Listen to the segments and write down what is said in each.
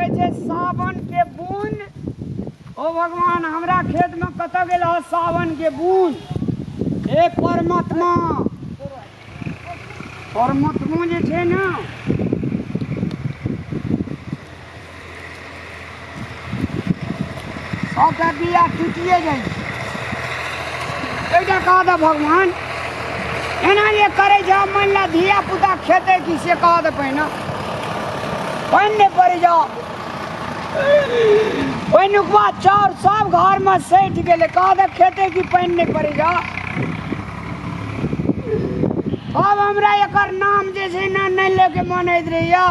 कहे छे सावन के बूंद। ओ भगवान हमरा खेत में कत गेल हो सावन के बूंद। हे परमात्मा, परमात्मा जे छे ना सबटा बिया टूटिए जाइ छै। कह दे भगवान एना जे करे जा मान ला धिया पुता खेते की से कह दे पहिने पानि नहीं पड़ जाओ। पानिकवा चाउर सब घर में सैठ गेले कह दे खेते की पानि नहीं पड़ जाओ। अब हमरा एकर नाम जे छै ना नहीं लेके मन होइत रहैया।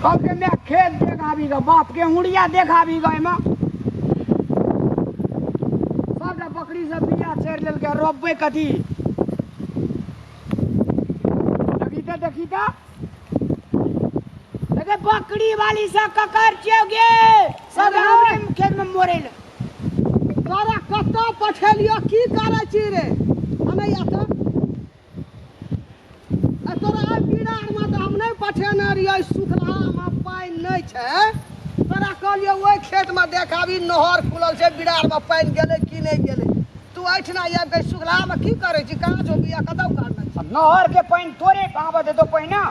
कल के मैं खेत देखाबी ग बाप के हुड़िया देखाबी ग एमे सबटा बकरी सब बिया चढ़ लेल के रोपबे कथी। देखी तो देखे बकरी वाली से ककर चोगे सब हमरे खेत में मोरेल। तोरा कत्ता पठेलियो की करे छी रे हमें या तो तोरा बिरार में तो हम नहीं पठेने रहियो सुखला में पानी नहीं छे। तोरा कहलियो ओइ खेत में देखाबी नहर खुलल छे बिरार में पानी गेले की नहीं गेले। तू ऐठना या के सुखला में की करे छी कहां जो बिया कतौ काटना छी। नहर के पानी तोरे कहां बते तो पहिना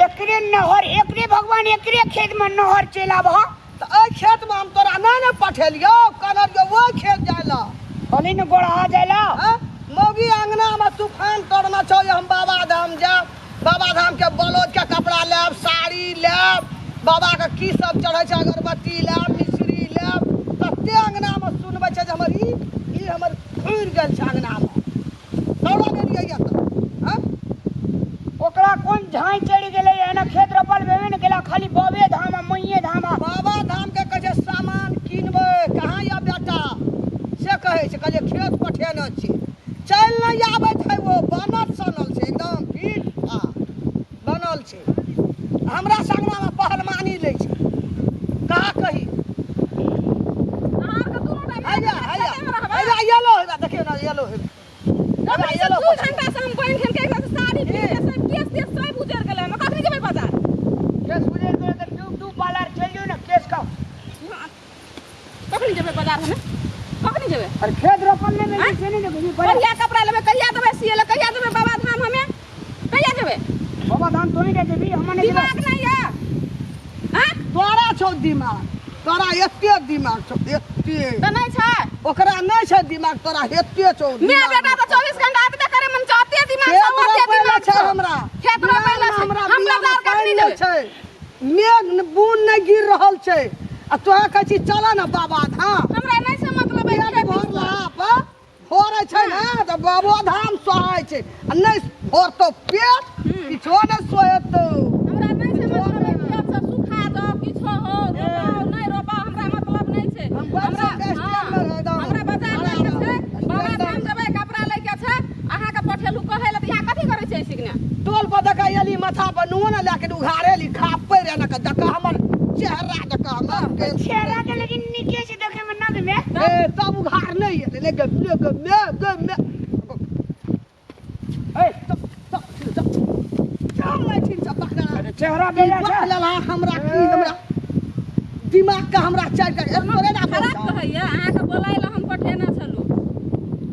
एकरे नहर एकरे भगवान एकरे खेत में नहर चलाब तो ए खेत में हम तोरा नहीं पठेलियो कहलियो वो खेत जायला कहली न गोड़ा जायला। मौगी अंगना में तूफान तोड़ना छो हम बाबा धाम जाब। बाबा धाम के बलोद के कपड़ा लेब साड़ी लेब बाबा के की सब चढ़े छे अगरबत्ती लेब मिश्री लेब तते अंगना में सुनबे छे जे हमर ई हमर फुर गेल छे अंगना में दौड़ा गेलियै या त ओकरा कोन झाई चढ़ी गेले एना खेत रोपल भेबे न गेला खाली बाबे धाम मैये धाम। बाबा धाम के कहे सामान किनबे कहां या बेटा से कहे छे कहे खेत पठेने छी चल नहीं आवे छै वो बनल सनल छे एकदम फिट हां बनल छे हमरा संगना में पहलवानी ले छे कहा कही आर के दोनों टाइम आया येलो है देखियो ना येलो है येलो 2 घंटा से हम कोइन खेल के साड़ी पहन के सब केस सब उजर गेले हम कखनी जेबै बाजार केस उजर गेले त टू पार्लर चल जो ना केस का कखनी जेबै बाजार हमें कखनी जेबै। और खेत रोपल में से नहीं देखी कहिया कपड़ा लेबै कहिया देबै सिएले कहिया देबै बाबा धाम हमें कहिया जेबै। बाबा धाम तो ही दे देबी हमने दिमाग नहीं है हां तोरा छौ दिमाग तोरा एते दिमाग छौ एते त नहीं छै ओकरा नहीं छै दिमाग तोरा एते छौ। मैं बेटा तो 24 घंटा आते करे मन चाहते दिमाग सब ओते दिमाग छै हमरा खेत रोपैला छै हम बाजार कखनी जेबै छै मेघ बूंद नहीं गिर रहल छै आ तोहे कहै छी चल ना बाबा धाम हमरा नहीं से मतलब है पेट भरला पर भोरे छै ना त बाबा धाम सोहाय छै आ नहीं भरतो पेट किछो नहीं सोएतो। हमरा नहीं से मतलब है खेत सब सुखा दो किछो हो रोपाओ नहीं रोपाओ हमरा मतलब नहीं छै। हमरा बाजार ले के छै बाबा धाम जेबै कपड़ा ले के छै अहाँ के पठेलु कहै ले त यहाँ कथि करै छै सिगने टोल पर देखा एली माथा पर नून लाके उघारेली खापे रे ना देखा हमर चेहरा देखा हमर चेहरा के लेकिन नीचे से देखे में ना में ए तब उघार नहीं है ले गम ए चल मैं ठीक से पकड़ा चेहरा बेला छै लला हमरा की हमरा दिमाग का हमरा चढ़ के तोरे ना खराब कहैया अहाँ के बोलाय ला हम पठेना छलु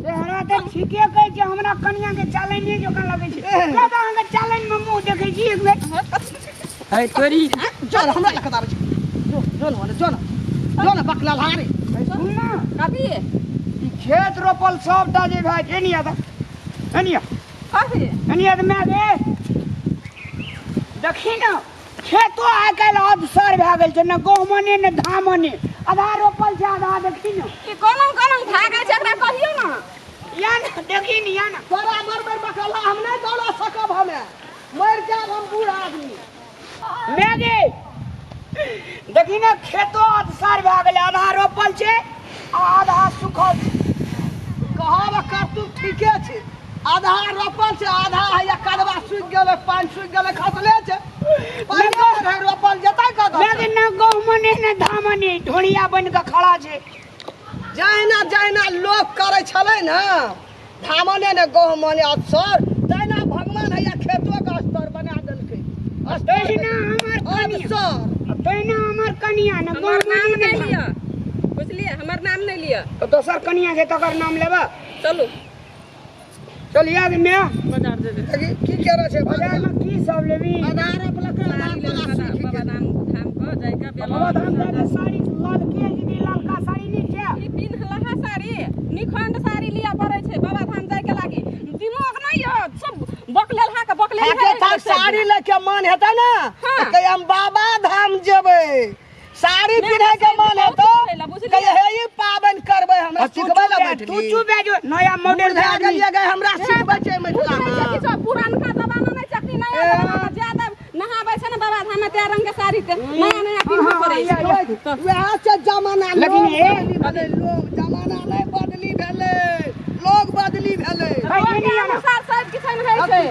चेहरा त ठीके कहै छै हमरा कनिया के चालै नहीं जोका लगै छै क्या तो अहाँ के चालै में मुंह देखै छी एक बेर है तोरी चल हमरा लखदा जो ना बकला हारे सुन ना कथि ई खेत रोपल सबटा जे भाई एनिया त एनिया कथि एनिया त मैं दे देखी ना खेतो आइ काल्हि अवसर भए गेल छै न गहूमने न धामने आधा रोपल छै आधा देखी ना ई कोनो भागै छै एकरा कहियो ना या ना देखी ना या ना तोरा मरबै बकला हम नहीं दौड़ा सकब हमें मर जाब हम बूढ़ा आदमी मैं दे देखी ना खेतो अवसर भए गेल आधा रोपल छै आधा सुखल छै। कहब कर तू ठीके छै आधा रोपल छै आधा है कदवा सूख गेले पानी सूख गेले खसले छै पहिले रहे रोपल जतै कद मैं न गहूमने न धामने ढोलिया बन के खड़ा छै। जहिना लोग करे छले ना धामने ने गहूमने अवसर तहिना भगवान है खेतो का स्तर बना देलकै तहिना हमर अवसर कनिया न हमर नाम नहीं लिया बुझलिए हमर नाम नहीं लिया तो दोसर कनिया के तकर नाम लेबा चलू चलिए आगे मैं बाजार दे दे की कह रहे छे बाजार में की सब लेबी आधार अपना बाबा धाम धाम को जाइका बाबा धाम जाके साड़ी लाल के जी ललका साड़ी नहीं छै ई पिन्हलहा साड़ी निखंड साड़ी लिया पड़े छै बाबा धाम जाय के लागी दिमाग नहीं हो सब बकलेल हा के बकलेल के तार साड़ी लेके मन हेता ना कहे हम बाबा धाम जेबै साड़ी पिन्हे के मन हेतो कहे हे ई पावन करबै हमरा सिखबै ला बैठली तू चुप जो नया मॉडल भए गेलिए गए हमरा सिखबै छै मिथिला में पुरानका जमाना नहीं चक्की नया ज्यादा नहाबै छै ने बाबा धाम में ते रंग के साड़ी ते नया नया पिन्ह पड़े छै वएह से जमाना लेकिन ए लोग जमाना नहीं बदली भेलै लोग बदली भेलै लोगे अनुसार सब किछ नहीं है छै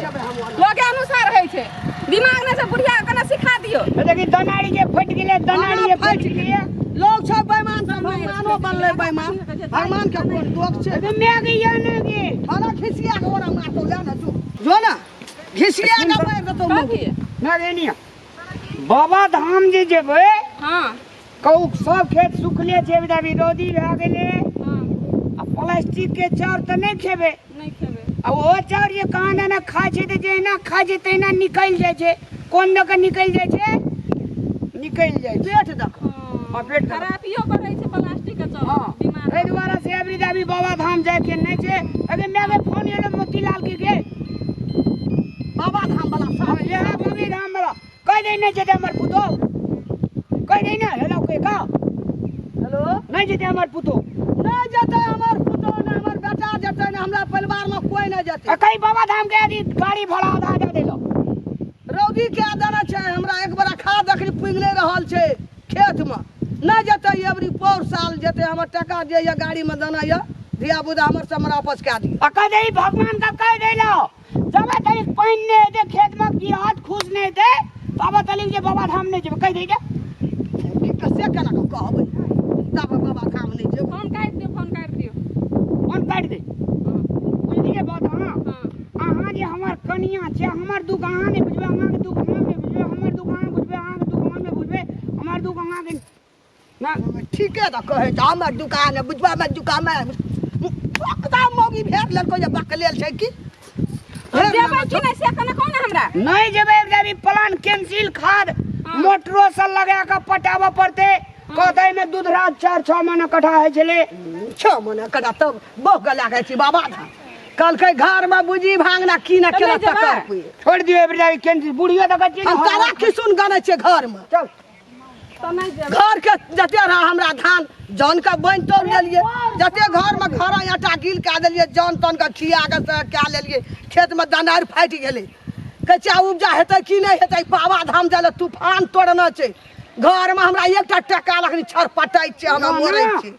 लोगे अनुसार है छै दिमाग ने से बुढ़िया कने सिखा दियो देखी दनाड़ी के फट गेले दनाड़ी के फट गेले लोग सब बेईमान सब बेईमानो बनले बेईमान भगवान के कोन दोष छै अबे मैं गई न गे थाना खिसिया के ओरा मारतो ले ना तू जो ना खिसिया के मार देतो बाकी मैं गई नहीं बाबा धाम जे जेबै हां कहू सब खेत सुखले छै अभी रौदी भए गेले हां आ प्लास्टिक के चाउर त नहीं खेबे नहीं खेबे आ ओ चाउर जे कहां ना खाय छै त जेना खाय छै तहिना निकल जाय छै कोन द के निकल जाय छै निकल जाय छै पेट देख हां पेट खराब खराबियो करे छै प्लास्टिक के चाउर हां बीमार एहि दुआरे से अभी दाबी बाबा धाम जाय के नहीं छै अबे मैं के फोन एलो मोतीलाल के गे बाबा धाम वाला हां ये बाबा धाम वाला कह दे नहीं छै हमर पुतो कह दे ना हेलो के का हेलो नहीं छै हमर पुतो नहीं जते हमर पुतो ने हमर बेटा जते ने हमरा परिवार में कोई नहीं जते कई बाबा धाम के आदि गाड़ी भाड़ा आधा दे देलो रौदी के देना छै हमरा एक बार खाद अखनी पुगले रहल छै खेत में नहीं जते एवरी पौर साल जते हमर टका जे या गाड़ी में देना या धिया बुदा हमर से हमरा वापस कए दियो कह दे भगवान का कह देलो जब तक पानी नहीं दे खेत में की हाथ खुश नहीं दे बाबा तली जे बाबा धाम नहीं जेब कह दे जा ई कसे केना के कहबै तब बाबा धाम नहीं जेब फोन काट दियो फोन काट दे बुझलिए बात हां अहाँ जे हमर कनिया छै हमर दुख अहाँ नहीं बुझबे अहाँ के दुख हम नहीं बुझबे हमर दुख अहाँ बुझबे अहाँ के दुख हम नहीं बुझबे हमर दुख अहाँ के ना ठीके त कहै छ हमर दुकान है बुझबा में दुकान में पता मोगी भेट लड़को जे बकलेल छै की देबै कि नहीं से कने कोन हमरा नहीं जेबे अभी प्लान कैंसिल खाद मोटरो से लगा के पटावा पड़ते कहते में दूधरा 4-6 महीना कटा है चले 6 महीना कटा तब बहु गला के छी बाबा धाम कल के घर में बुझी भांगना की न केला तकर छोड़ दियो अभी कैंसिल बुढ़िया तक छी हम तारा की सुन गाने छै घर में चल तो नहीं जेबै घर के जते रहा हमरा धान जौन का बन तोड़ लेलिए जते घर में घर आटा गिल के देलिए जौन तन का खिया के कए लेलिए खेत में दनार फाटि गेलै कच्चा उपजा हेतै कि नहीं हेतै बाबा धाम जाले तूफान तोड़ना छै घर में हमरा एकटा टका लखनी छरपटाई छै हमरा मोरै छै